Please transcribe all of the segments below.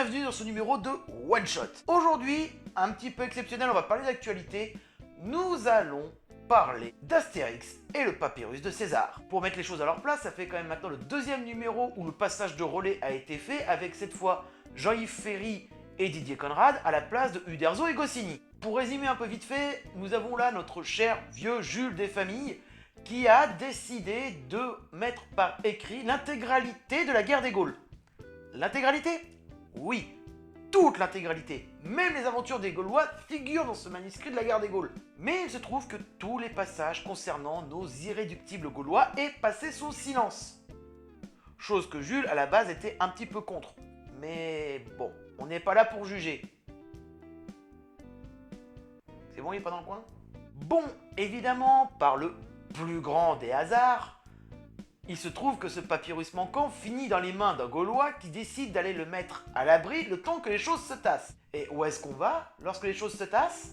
bienvenue dans ce numéro de One Shot. Aujourd'hui, un petit peu exceptionnel, on va parler d'actualité. Nous allons parler d'Astérix et le papyrus de César. Pour mettre les choses à leur place, ça fait quand même maintenant le deuxième numéro où le passage de relais a été fait, avec cette fois Jean-Yves Ferry et Didier Conrad à la place de Uderzo et Goscinny. Pour résumer un peu vite fait, nous avons là notre cher vieux Jules des familles qui a décidé de mettre par écrit l'intégralité de la guerre des Gaules. L'intégralité? Oui, toute l'intégralité. Même les aventures des Gaulois figurent dans ce manuscrit de la guerre des Gaules. Mais il se trouve que tous les passages concernant nos irréductibles Gaulois est passé sous silence. Chose que Jules, à la base, était un petit peu contre. Mais bon, on n'est pas là pour juger. C'est bon, il est pas dans le coin? Bon, évidemment, par le plus grand des hasards, il se trouve que ce papyrus manquant finit dans les mains d'un Gaulois qui décide d'aller le mettre à l'abri le temps que les choses se tassent. Et où est-ce qu'on va lorsque les choses se tassent?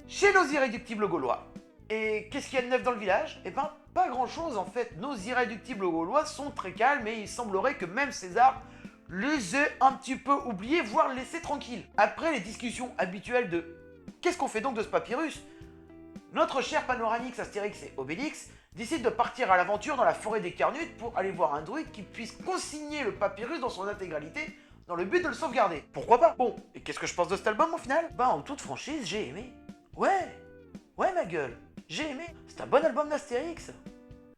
Chez nos irréductibles Gaulois. Et qu'est-ce qu'il y a de neuf dans le village? Eh ben, pas grand-chose en fait. Nos irréductibles Gaulois sont très calmes et il semblerait que même César les ait un petit peu oubliés, voire laissés tranquilles. Après les discussions habituelles de « Qu'est-ce qu'on fait donc de ce papyrus ?» Notre cher Panoramix, Astérix et Obélix décident de partir à l'aventure dans la forêt des Carnutes pour aller voir un druide qui puisse consigner le papyrus dans son intégralité dans le but de le sauvegarder. Pourquoi pas? Bon, et qu'est-ce que je pense de cet album au final? Ben, en toute franchise, j'ai aimé. Ouais ma gueule, j'ai aimé. C'est un bon album d'Astérix.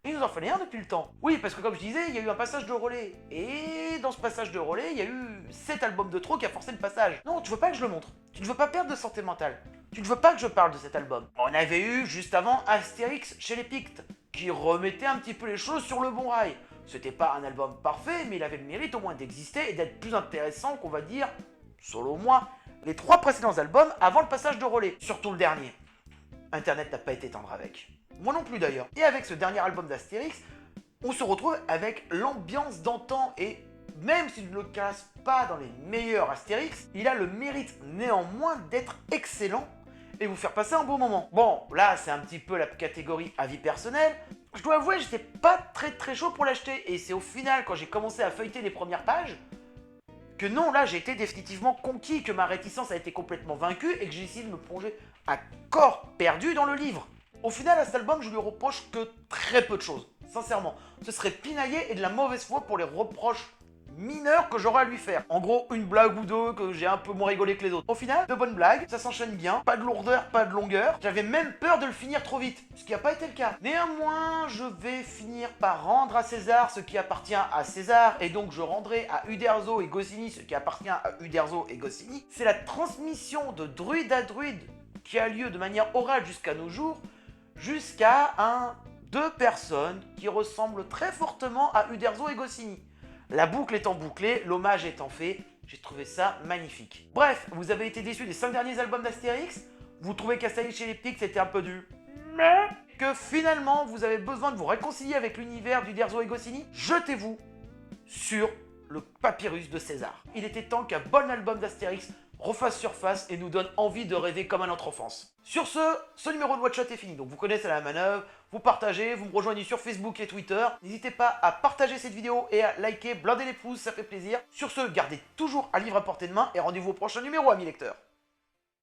Il nous en fallait un depuis le temps. Oui, parce que comme je disais, il y a eu un passage de relais. Et dans ce passage de relais, il y a eu 7 albums de trop qui a forcé le passage. Non, tu veux pas que je le montre. Tu ne veux pas perdre de santé mentale. Tu ne veux pas que je parle de cet album. On avait eu juste avant Astérix chez les Pictes, qui remettait un petit peu les choses sur le bon rail. C'était pas un album parfait, mais il avait le mérite au moins d'exister et d'être plus intéressant qu'on va dire, selon moi, les 3 précédents albums avant le passage de relais. Surtout le dernier. Internet n'a pas été tendre avec. Moi non plus d'ailleurs. Et avec ce dernier album d'Astérix, on se retrouve avec l'ambiance d'antan et même s'il ne le classe pas dans les meilleurs Astérix, il a le mérite néanmoins d'être excellent et vous faire passer un beau moment. Bon, là c'est un petit peu la catégorie avis personnel. Je dois avouer, j'étais pas très chaud pour l'acheter et c'est au final quand j'ai commencé à feuilleter les premières pages que non, là j'ai été définitivement conquis, que ma réticence a été complètement vaincue et que j'ai décidé de me plonger à corps perdu dans le livre. Au final, à cet album, je lui reproche que très peu de choses. Sincèrement, ce serait pinailler et de la mauvaise foi pour les reproches mineurs que j'aurais à lui faire. En gros, une blague ou deux que j'ai un peu moins rigolé que les autres. Au final, de bonnes blagues, ça s'enchaîne bien, pas de lourdeur, pas de longueur. J'avais même peur de le finir trop vite, ce qui n'a pas été le cas. Néanmoins, je vais finir par rendre à César ce qui appartient à César, et donc je rendrai à Uderzo et Goscinny ce qui appartient à Uderzo et Goscinny. C'est la transmission de druide à druide qui a lieu de manière orale jusqu'à nos jours, jusqu'à deux personnes qui ressemblent très fortement à Uderzo et Goscinny. La boucle étant bouclée, l'hommage étant fait, j'ai trouvé ça magnifique. Bref, vous avez été déçus des 5 derniers albums d'Astérix? Vous trouvez qu'Astérix chez les Pictes c'était un peu du mais que finalement vous avez besoin de vous réconcilier avec l'univers d'Uderzo et Goscinny? Jetez-vous sur le papyrus de César. Il était temps qu'un bon album d'Astérix refasse surface et nous donne envie de rêver comme à notre enfance. Sur ce numéro de One Shot est fini, donc vous connaissez la manœuvre, vous partagez, vous me rejoignez sur Facebook et Twitter. N'hésitez pas à partager cette vidéo et à liker, blinder les pouces, ça fait plaisir. Sur ce, gardez toujours un livre à portée de main et rendez-vous au prochain numéro, amis lecteurs.